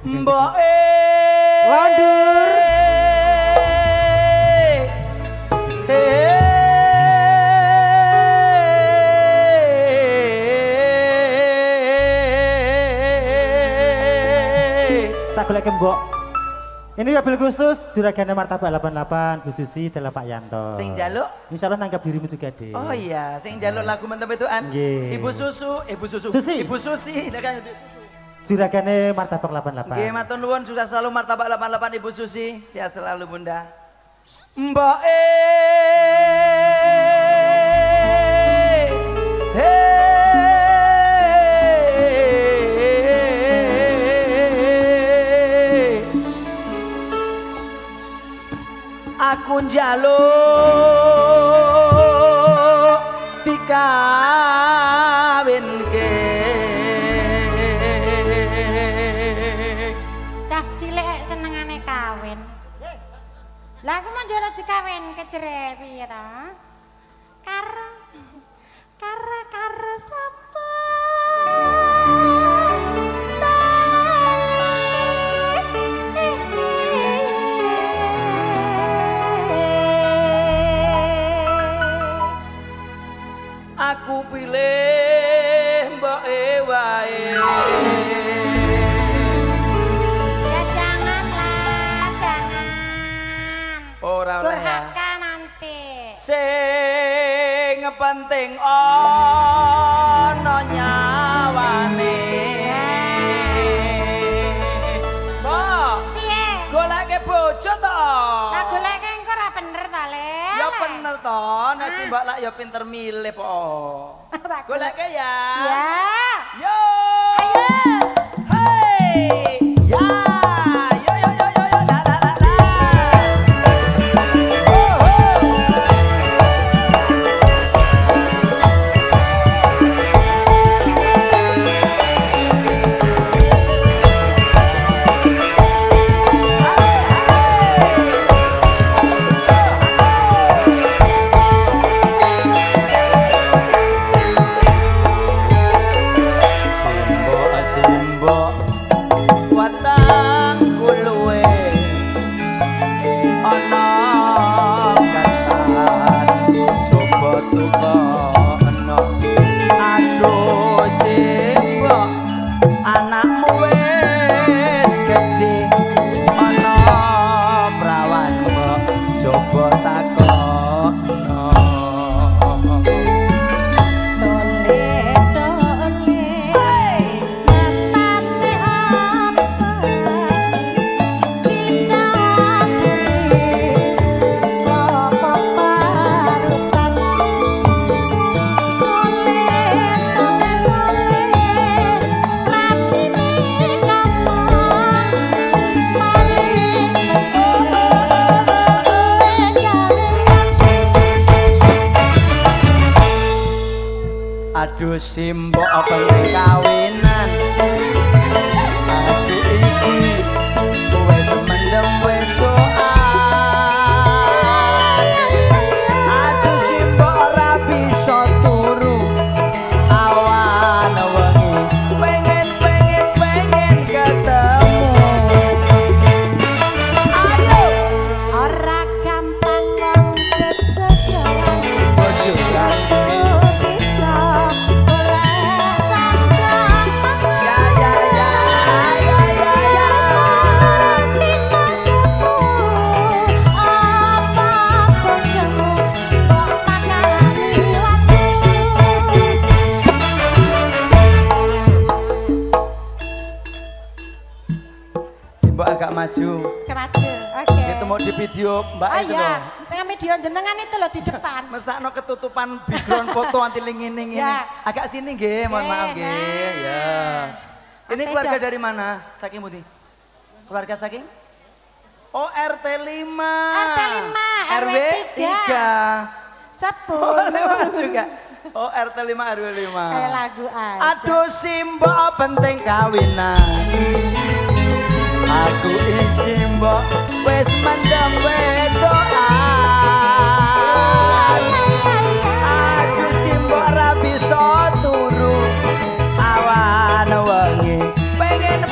Mboke Landur tak golek mbok. Ini mobil khusus Juragana Martabak 88 Bu Susi adalah Pak Yanto. Sing jaluk? Insyaallah nanggap dirimu juga deh. Oh iya, sing jaluk lagu mentep-mentekan. Ibu Susu, Susi. Ibu Susi, Juragana Martabak 88. Nggih, matur nuwun sukses selalu Martabak 88 Ibu Susi. Sehat selalu Bunda. Mboke aku njaluk dikawinke. Cah cilik senengane kawin. Lah aku mau njaluk dikawinke jere piye to? Karo sapa? Aku pilih mboke wae. Ya janganlah, jangan. Ora oleh ya. Durhaka nanti. Sing penting ana nyawane. Mbok, Piye? goleke bojo to? Nah goleke engko ora bener to, Le. Ya bener to, nek si Mbak lak ya pinter milih po. Goleke ya. Ya. Yo. Ayo. Hey. Ya. Yo yo yo yo yo la la la la. Oh, oh. Aduh simbok penting kawinan. Aduh iki wis mendem wedokan. Aduh simbok ora bisa turu awan wengi. Pengen ketemu. Ayo Ora gampang wong jejegan. bojo kan. Mbak agak maju. Kemaju. Oke. Ketemu di video Mbak Oh itu iya, loh. pengen video jenengan itu loh di depan. Mesakno ketutupan background foto anti ngene. Ya. Agak sini nggih, mohon maaf nggih. Nah. Ya. Ini Mas keluarga Tejo. dari mana? Saking Putih. Keluarga saking? Oh, RT 5. RT 5, RW 3. 10. juga. Oh, RT 5 RW 5. Kayak lagu aja. Aduh simbok penting kawinan. Aku iki mbok wis mendem wedokan. Aduh simbok ra bisa turu awan wengi. Pengen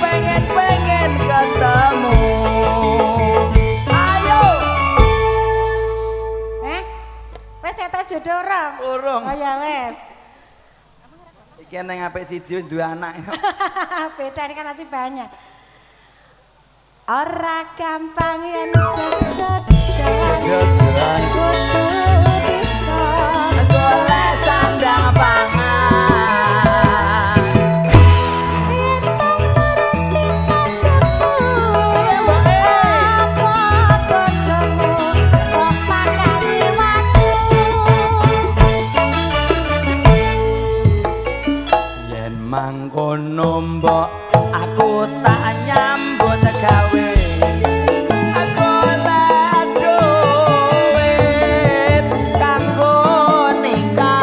belum? Urung. Oh ya wes. Iki neng apik siji wis duwe anak. Beda ini kan masih banyak. Ora gampang yen jodohan kudu bisa golek sandang pangan. Iya mbak apa bojomu kok pakani waktu. Yen mangkono mbok aku tak nyambut gawe. Aku lek duit kanggo nikahan.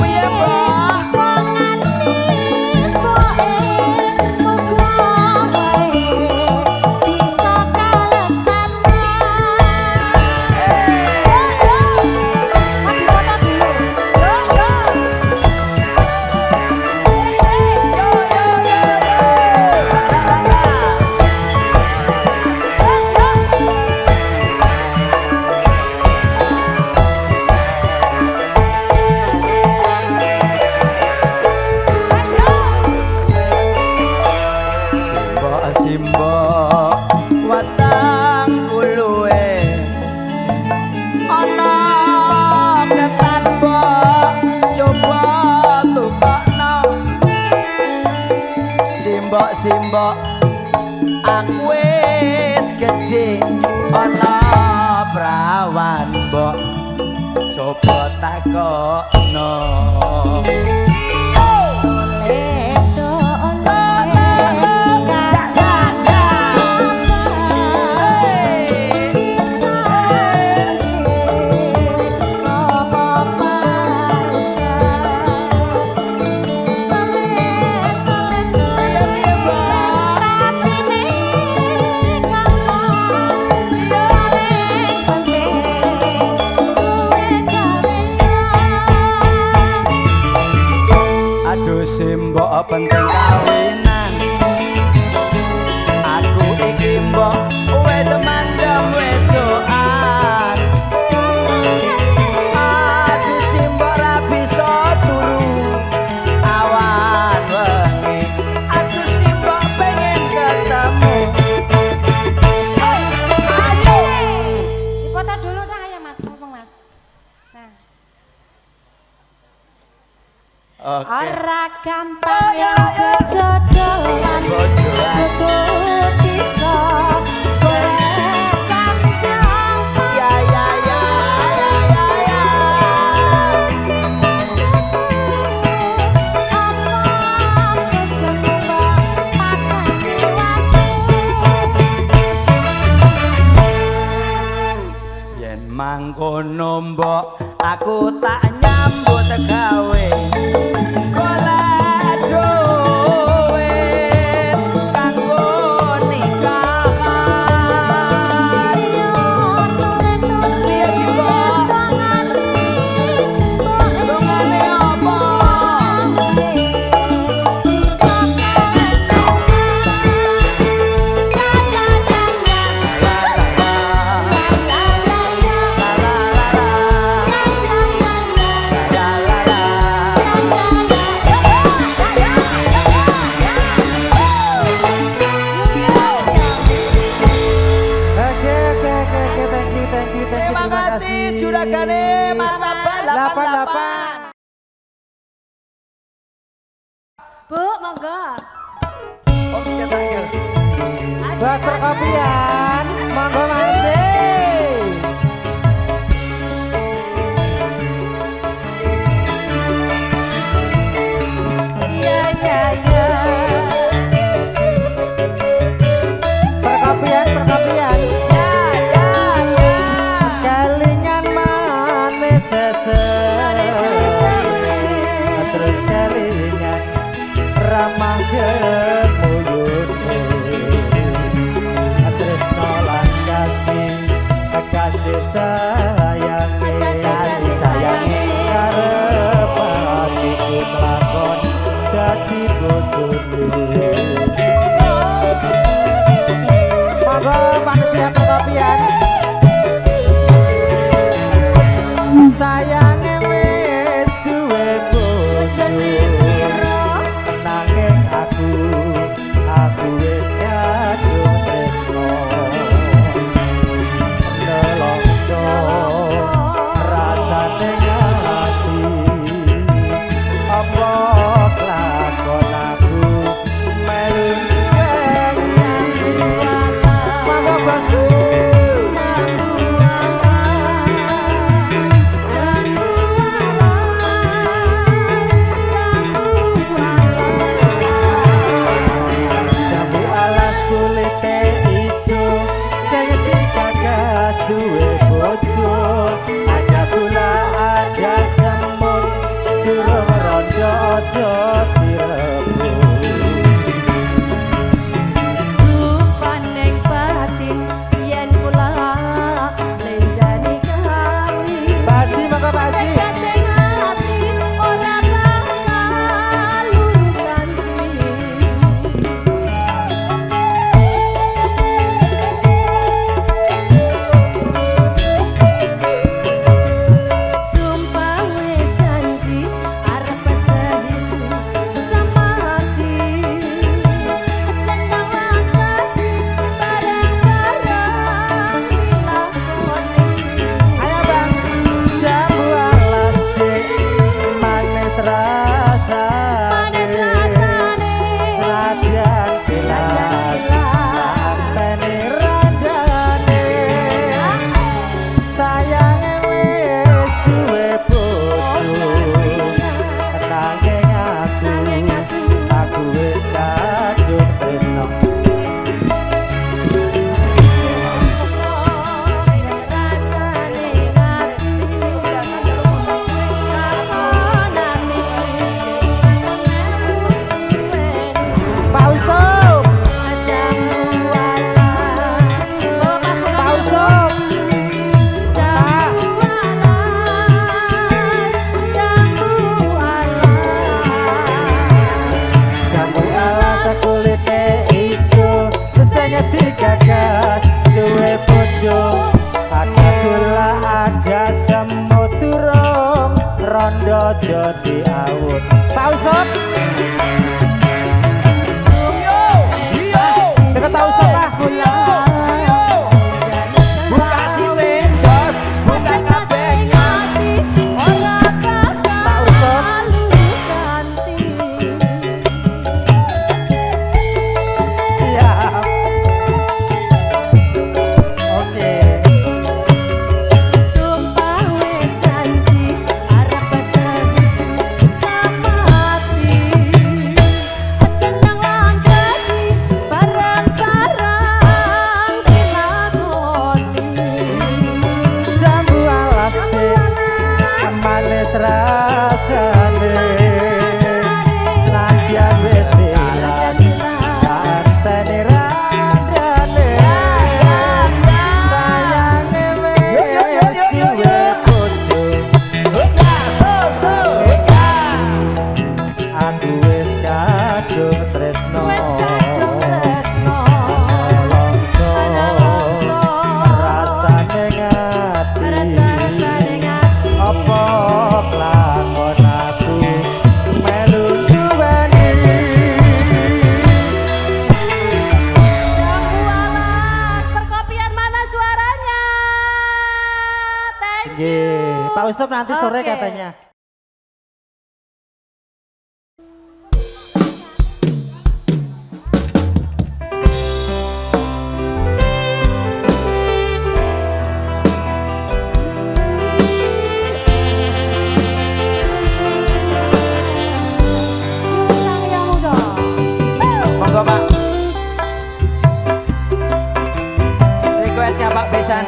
Piye mbok? Simbok watang kuluwe ana ketan mbok coba tukokno. Simbok aku wis gedhe ana prawan mbok coba takokno. Simbok penting kawinan. Aku iki mbok wis mandem wedokan. Aduh simbok ra bisa turu awan wengi. Aduh simbok pengen ketemu. Ayo. Dipoto dulu dah ya Mas, ngomong Mas. Nah. Ora gampang yang sejodohan kudu bisa golek sandang apa bojomu mbok pakani waktu. Yen mangkono mbok aku tak nyambut gawe. Golek duit kanggo nikahan. Piye sih mbok? Dongane apa? Terima kasih juragane martabak 88. Bu, monggo. Oh, bisa panggil. Buat perkopian, monggo masih. Iya. Perkopian. Ya. Kelingan manis terus kelingan ramah gemuyut. Terus nolak kasih sayange karep atiku kelakon dadi bojone. Monggo panitia perkopian pengen digagas duwe bojo ada gula ada semut durung rondo jadi awut Pak Usop dekat Pak Usop Pak Buka silen jos, buka kabehnya. Pak Usop siap oke jambu alas manis rasane senadyan wis tilas kantene randane sayange wis duwe bojo aku wis kadung tresno Alonso rasane ngati apa kelakon aku melu duweni Perkopian mana suaranya? Thank you. nggih Pak Usop nanti sore Oke. katanya Monggo Pak. Requestnya Pak Besan.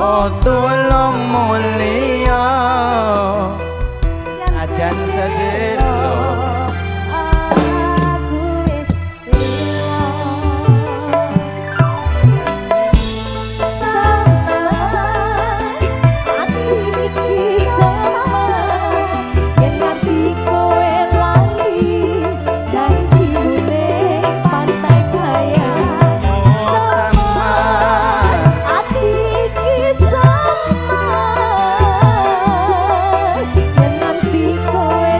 Oh tulung mulia ajan sedelo Nanti kowe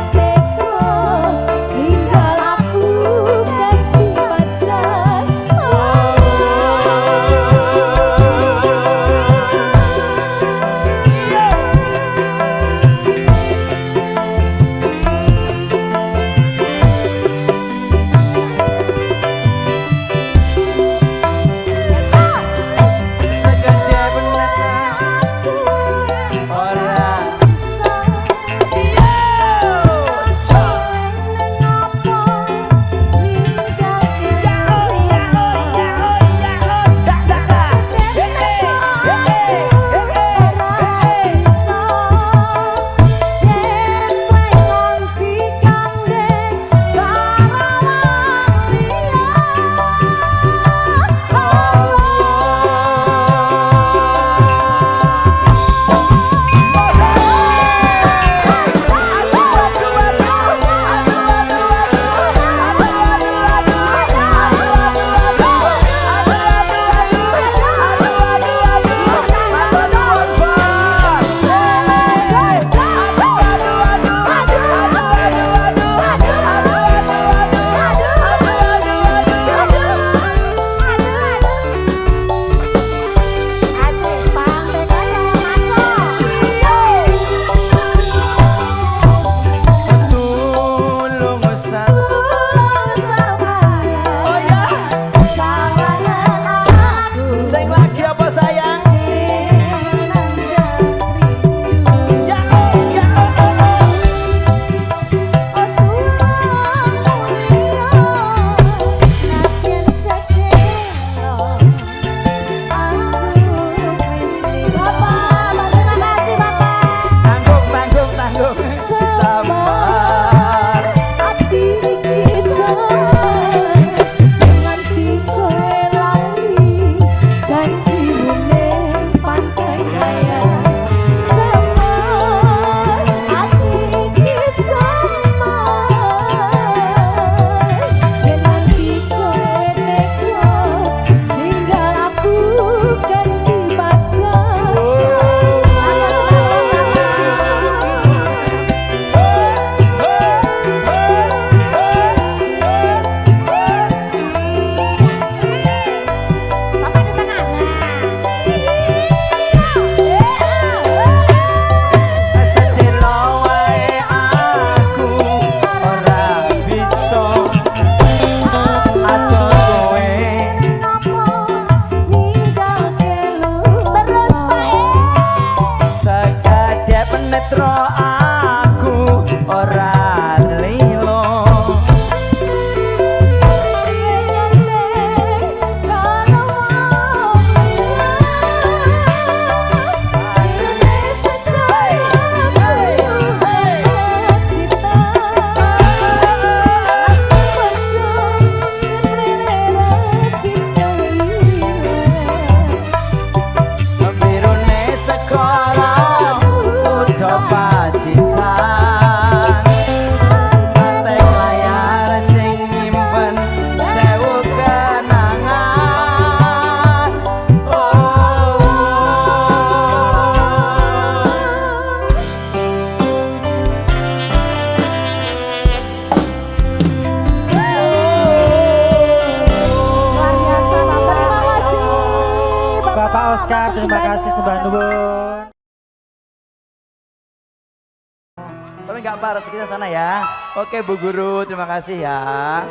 Oscar, terima kasih sembah nuwun. Tapi nggak apa, rezekinya sana ya. Oke Bu Guru, terima kasih ya.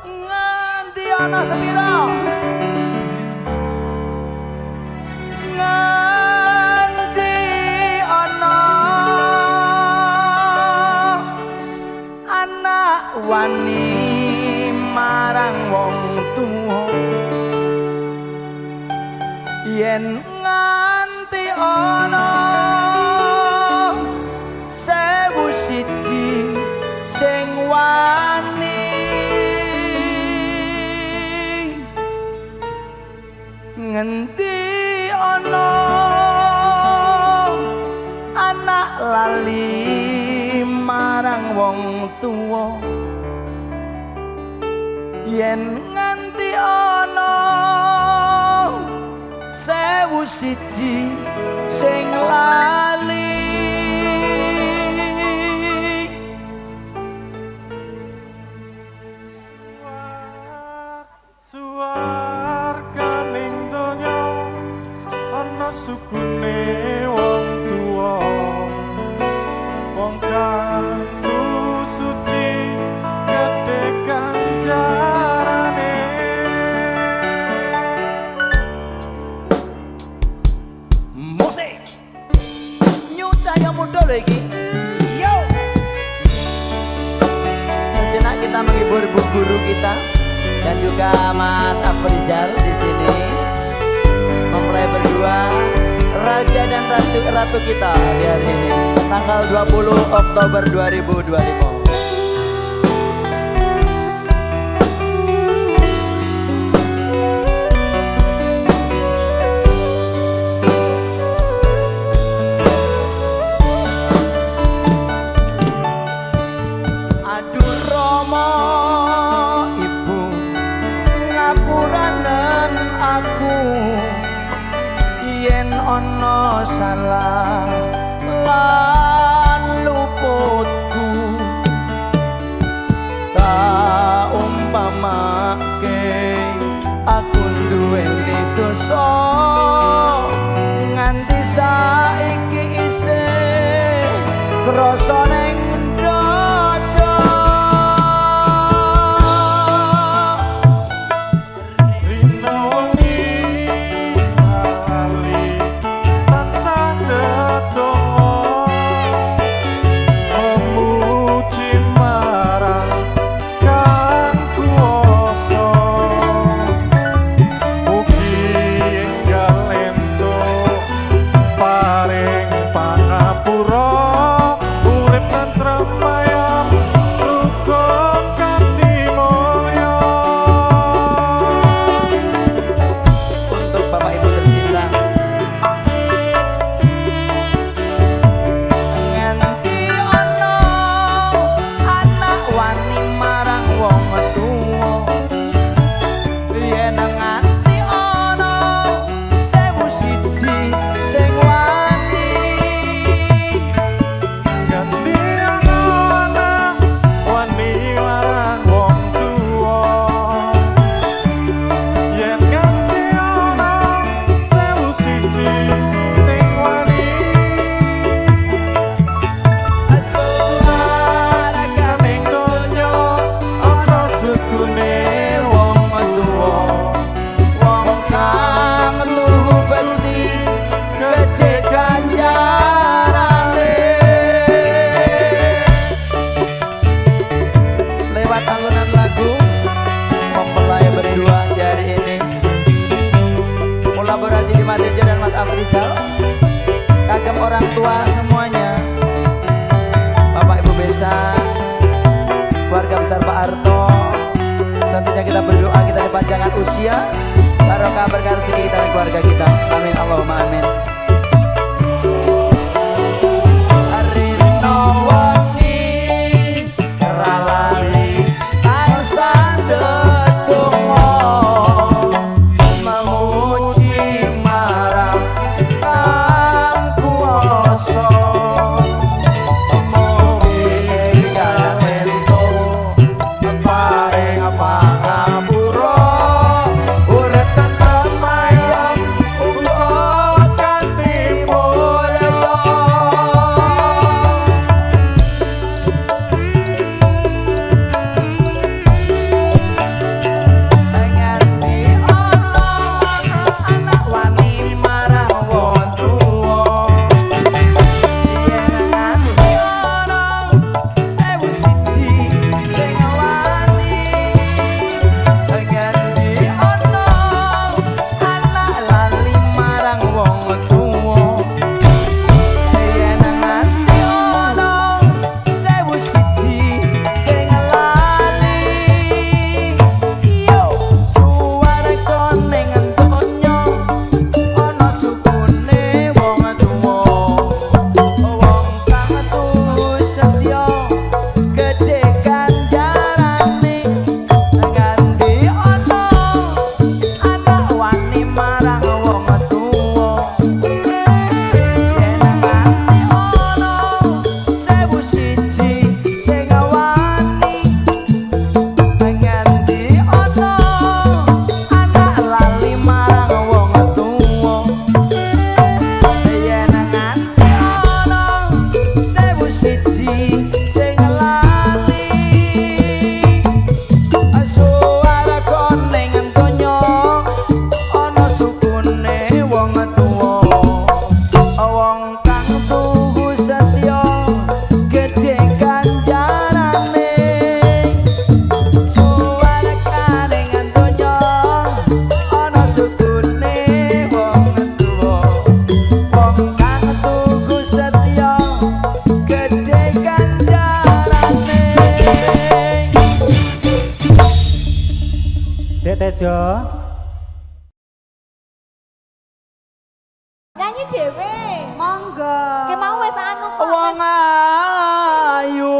Nganti ana sepiro? Nganti ana anak wani marang wong tuwa. Yen nganti ana sewu siji sing wani ngendi ana anak lali marang wong tuwa. Yen nganti ana sewu siji sing lali suwarganing donya ana sukune wong tuwa wong kang suci gedhe ganjarane musik nyucaya muda lho iki. Yo sejenak kita menghibur Bu Guru kita dan juga Mas Afrizal di sini mempelai berdua raja dan ratu kita di hari ini tanggal 20 Oktober 2025. Ono salah lan luputku tak umpamake aku duweni dosa nganti saiki isih krasa ning dada rino wengi memuji marang kang kuwasa mugi enggal entuk paring pangapura urip tentrem ayam rukun kanthi mulya. untuk Bapak Ibu tercinta nganti ana anak wani marang wong tuwa. Yen nganti ana sewu siji sing wani Ganti ana wani marang wong tuwa yen ganti ana sewu siji sing wani suwarganing donya ana sukune wong tuwa wong kang tuhu bekti gedhe ganjarane. Lewat alunan lagu mempelai berdua di hari ini kolaborasi di Mateja dan Mas Afrizal kagem orang tua semuanya, Bapak Ibu Besan, keluarga besar Pak Arto. Tentunya kita berdoa kita dipanjangkan usia, barokah berkah rezeki kita dan keluarga kita. Amin Allahumma amin. Rino wengi ralali tansah ndedonga memuji marang kang kuwasa mugi enggal entuk paring pangapura urip tentrem ayam Dek Tejo. Nyanyi dhewe. Monggo. Ki mau wis anu kok. Wong ayu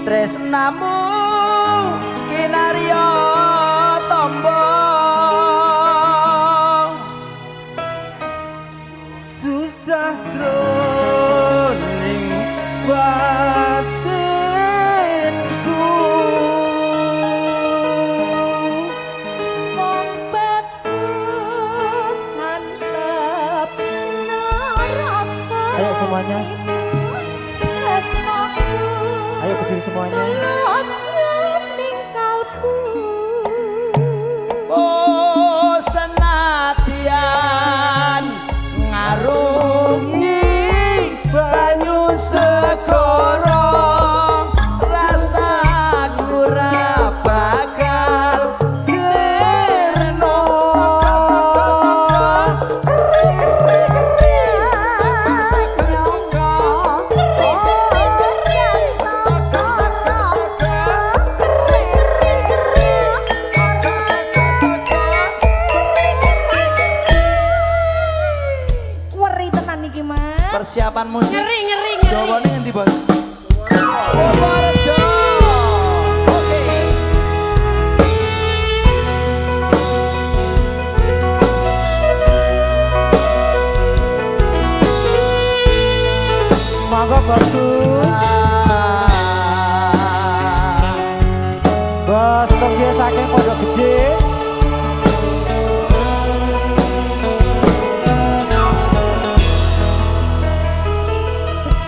tresnamu kinarya tamba susah troning batinku Wong bagus santep rasa. Ayo semuanya. Tresnaku. Ayo berdiri semuanya. Ning kalbu. oh senadyan ngarungi banyu segara rasaku ra bakal sirna Weri tenan iki, Mas. Persiapan musik. Ngeri. Jawabannya nanti bos. Purworejo. Oke. Monggo bosku. Bos tunggu saking pondok gede.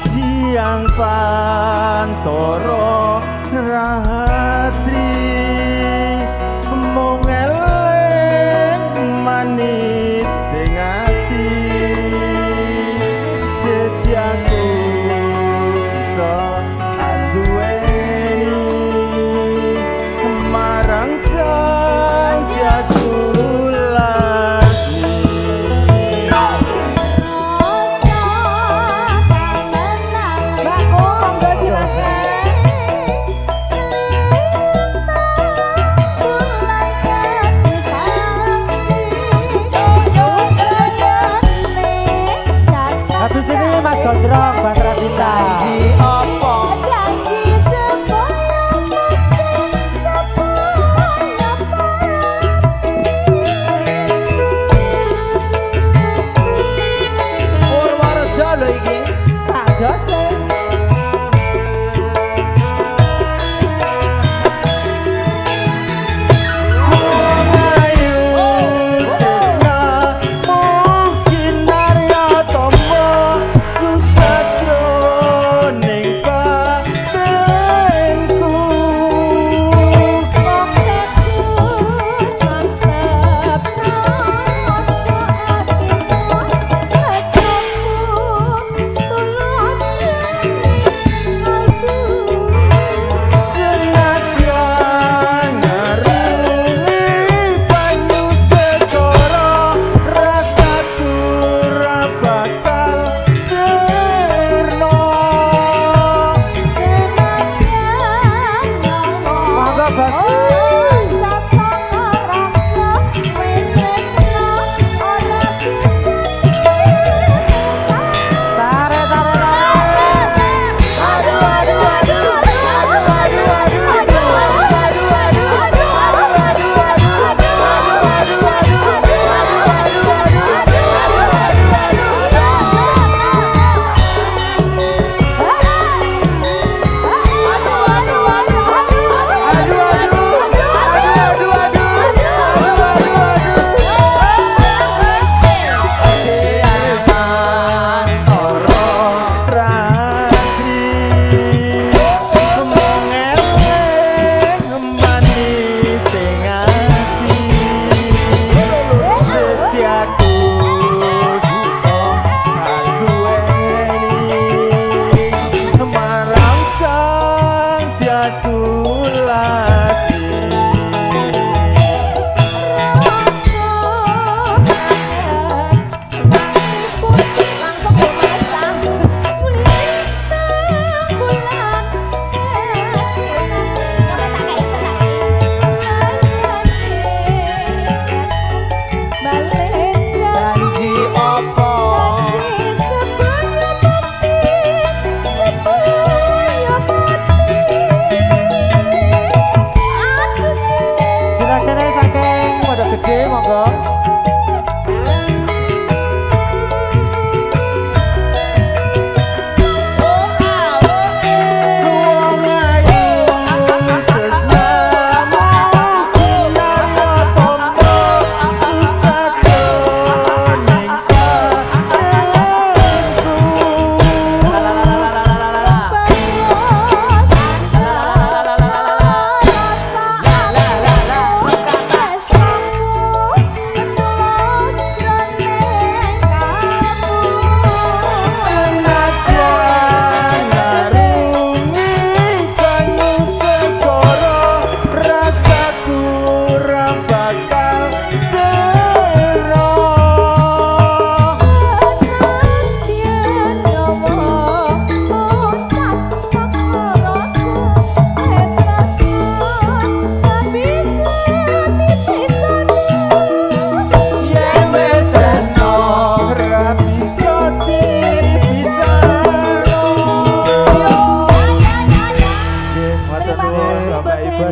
siang pantoro ratri mung eling manis sing ati setiaku iso anduweni marang sang jasulasi Habis ini Mas Gondrong Batra Cinta. Janji opo? Purworejo lho iki. Sajose.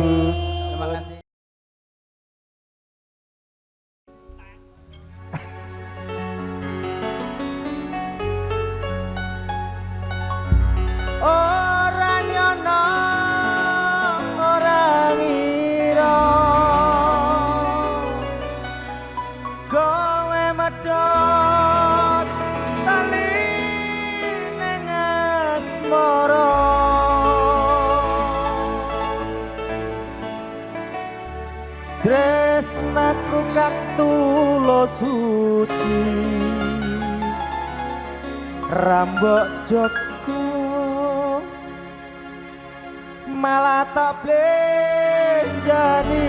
kasih. Terima kasih. Ora nyono ora ngira kowe medhot tali ning asmara tresnaku kang tulus suci rambok joko malah tak blenjani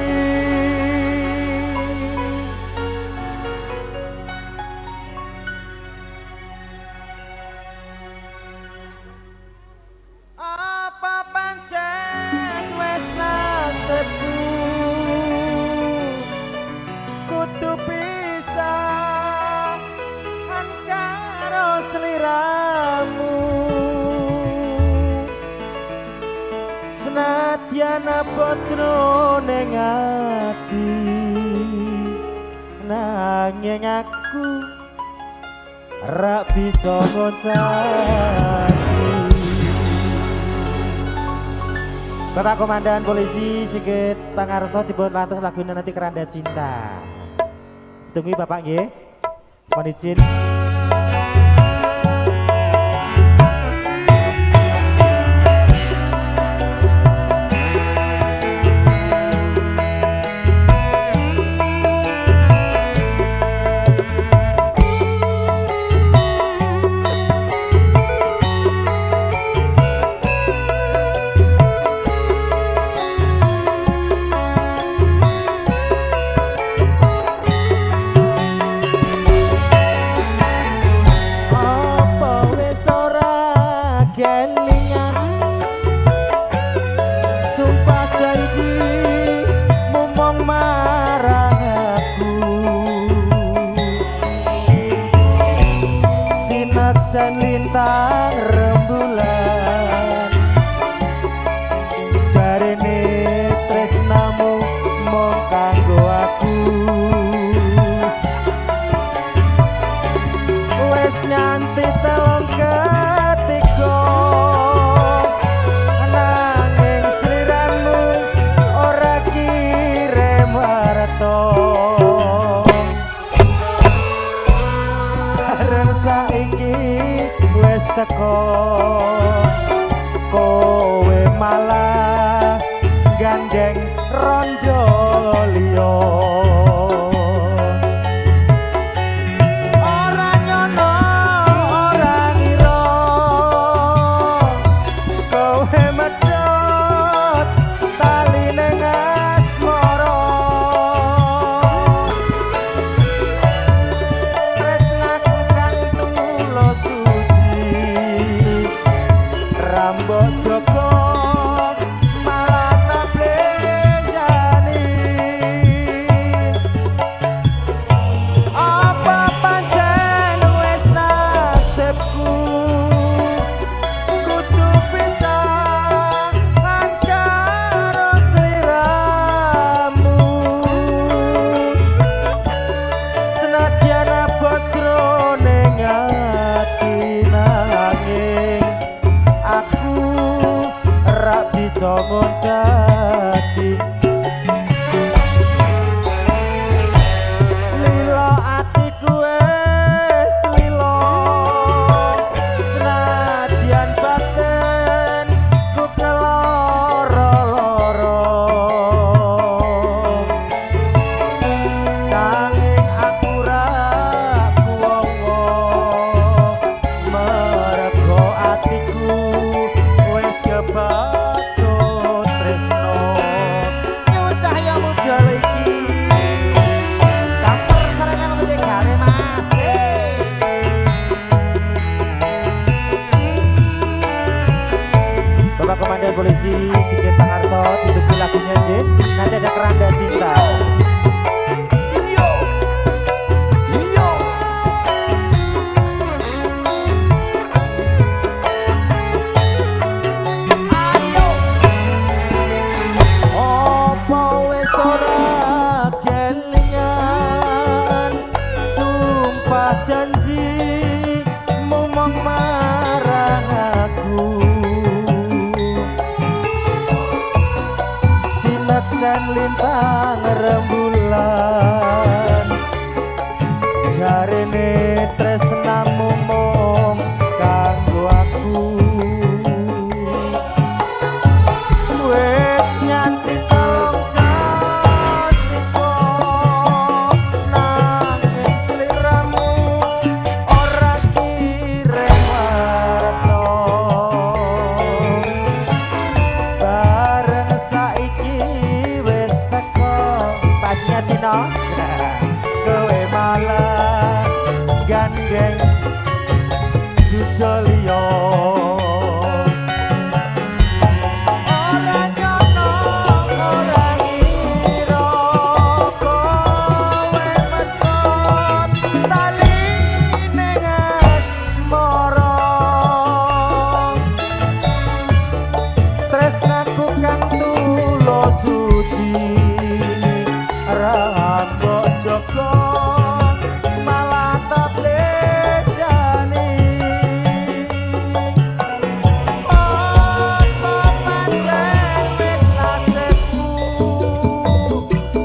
apa pancen wis nasibku kudu pisah karo sliramu senadyan potro ning ati nanging aku ra bisa ngoncaki Bapak Komandan Polisi Sigit Pangarso dipun lantos lagune nanti Keranda Cinta. Tunggu Bapak nggih. Mohon izin. Sinaksan lintang rembulan jarene tresnamu mung kanggo aku wis nyanti telung ketiga nanging sliramu ora kirim warta saiki wis teko kowe malah gandeng rondo liya ora nyono ora ngira kowe medhot tali ning asmara rambok joko malah tak blenjani apa pancen wis nasibku kudu pisah karo sliramu senadyan abot ning ati nanging aku ra bisa ngoncati lilo atiku wis lilo senadyan batin ku keloro-loro nanging aku ra kuwowo mergo atiku wis kebacut tresno ora kelingan sumpah janji momong marang aku sineksen lintang rembulan jarene tresnamu mung kanggo aku wis nganti telung katiba nanging sliramu ora kireng warta bareng saiki wis teko Pajatina kowe malah gandeng judul yo ora nyono ora ngira kowe metot tali ning asmara tresnaku kang tulus suci rambok joko malah tak lejani apa pancen wis nasibku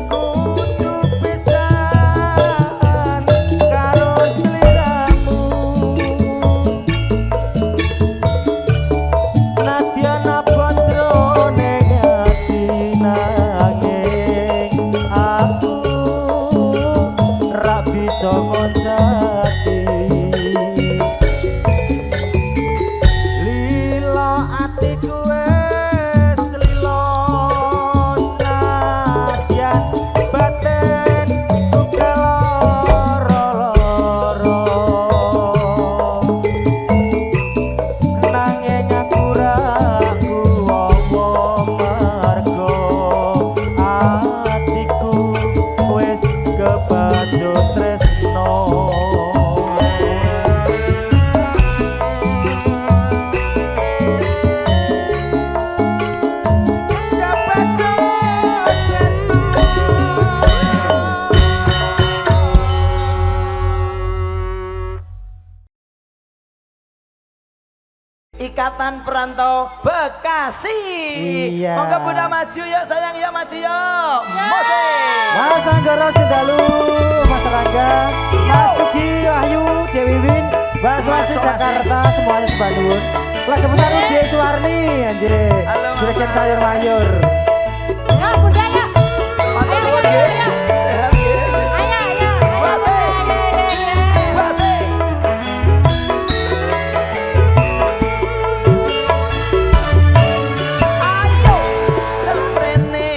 kudu pisan karo sliramu senadyan apa jroning ati nanging aku ra bisa ngocati lila atiku wis lila senadyan batin keloro-loro nanging aku ra kuwowo mergo atiku wis kebacut tresno kebacut tresno Ikatan Perantau Bekasi. Iya. Monggo Bunda maju yuk sayang yuk maju yuk. Musik. Mas Anggara Sendalu, Mas Rangga, Mas Tugi, Wahyu, Dewi Win, Mbak Swasti Jakarta, semuanya sebandung. Lagi besar Rudi Suwarni, anjir. Halo, Mama. Juragan sayur mayur. Yo bunda yuk. Matur nuwun nggih. Sehat nggih. Ayo ayo. Musik. Musik. Ayo seprene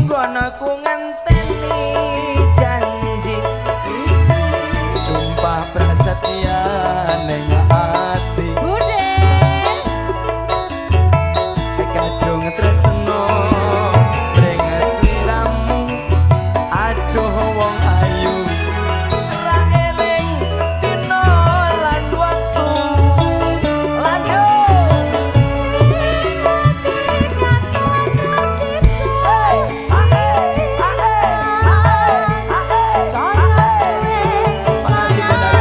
nggonku ngenteni janji sumpah prasetya ning ati Bude. kadung tresno ring sliramu aduh wong ayu ra eling dina lan wektu lanjut hey ae ae ae Sono suwe, Makasih, sono Bunda.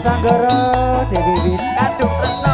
Mas Anggara Dewi Win. Kadung Tresno.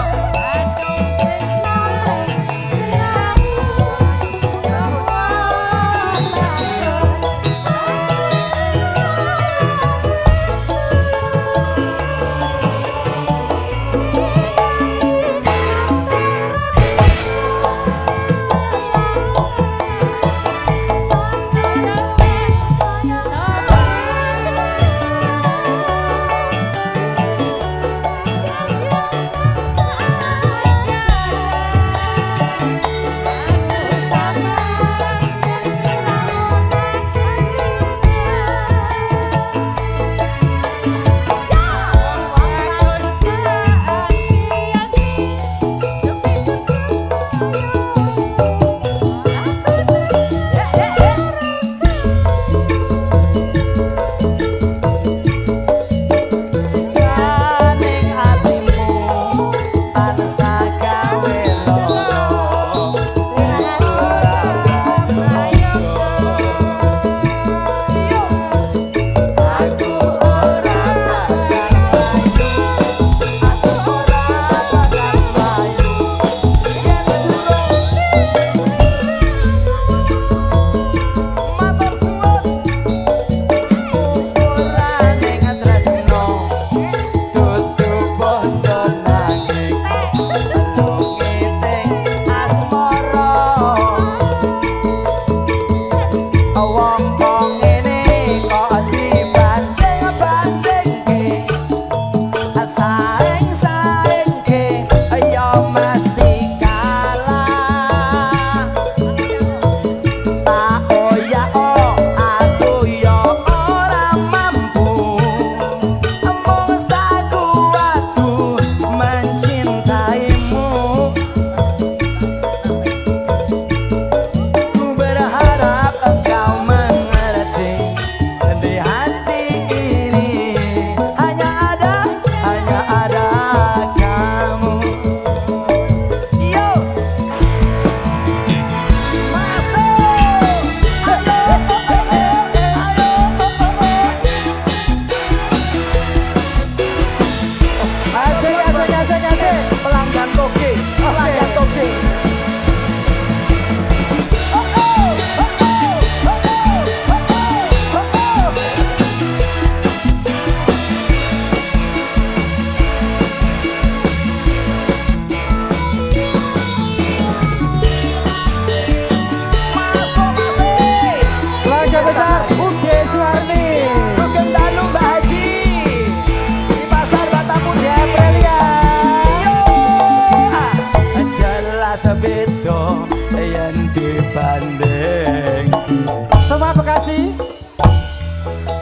Semua Bekasi.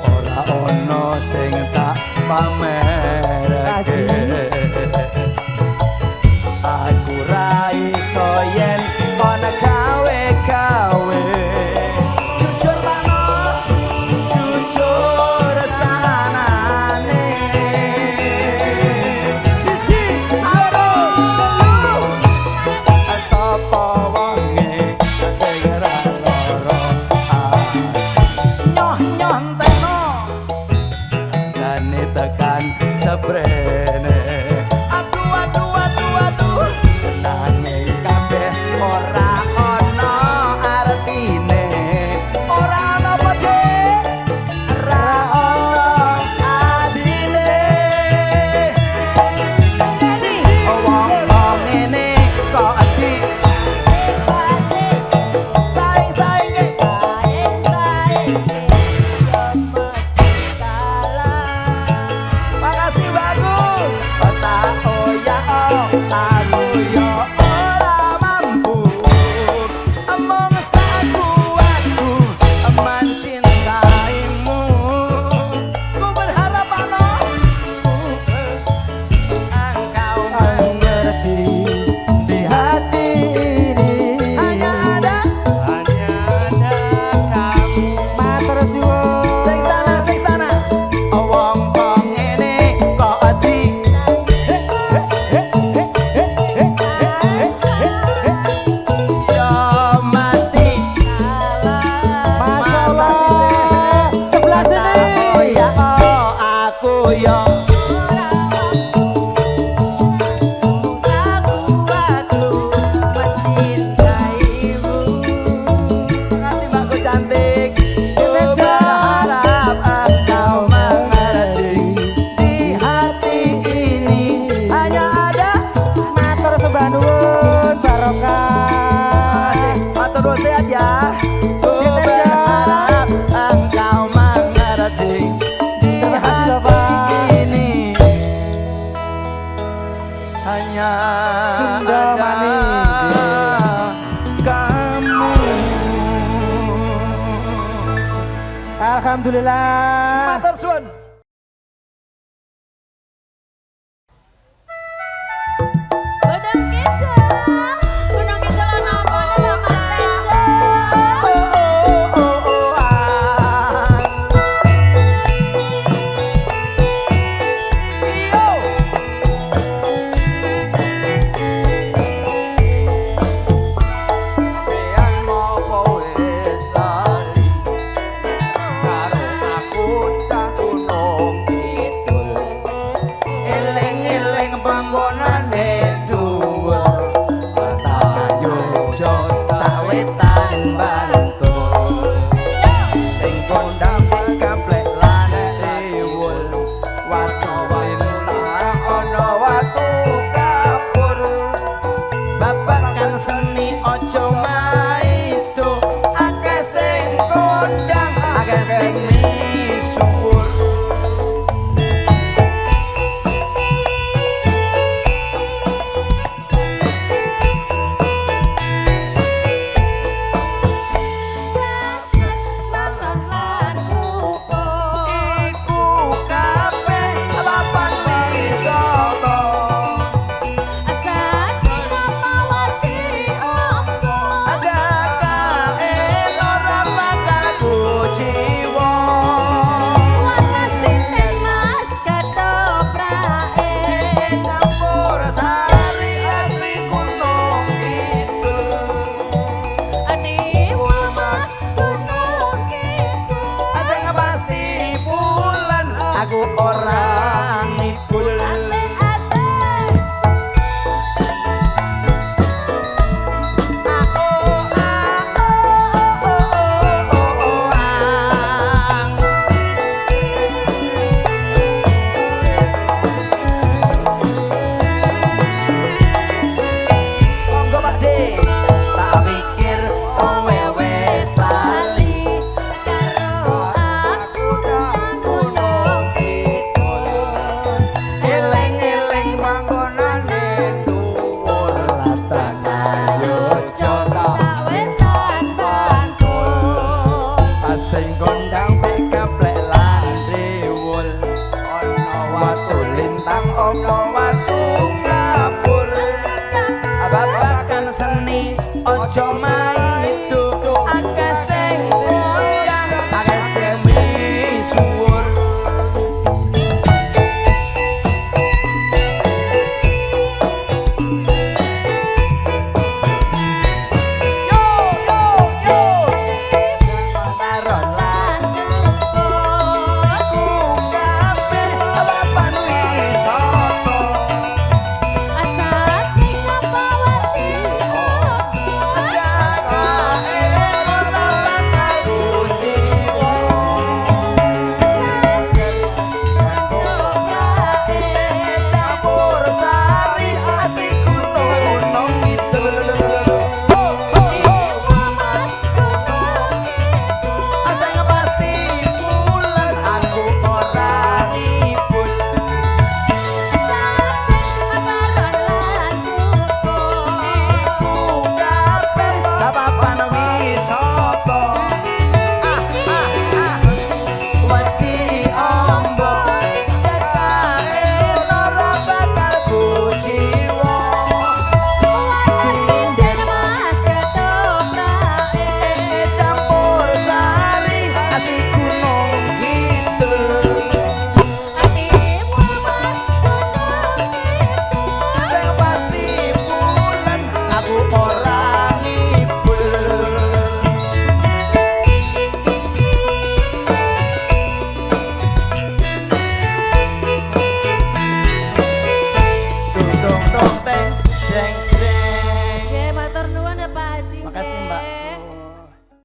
Ora ono sing tak pamerke. Aku ra iso yen kon gawe-gawe. Jujur lano, jujur sanane. Siji, loro, telu. Sapa wonge sing ra lara. Nyoh-nyoh teno. Dane tekan nuwun barokah. Matur nuwun sehat ya. Kita jawab. Engkau mengerti. Terima kasih Bapak. Ini hanya Sunda ada manis. kamu. Alhamdulillah. Matur suwun. Gunung Kidul. Gunung Kidul ana apa lho Mas Tejo? Ojo maido akeh sing kondang akeh sing misuwur. Iku kabeh papan wisata. Aku orang ngibul. Monggo Pak De. Tak pikir kowe wis lali karo aku nang gunung kidul. Eling-eling panggonane dhuwur latan ayo sawetan Bantul. Asing kondang pikaplek lan riwul. Ana watu lintang ana watu kapur. Babakan seni ojo main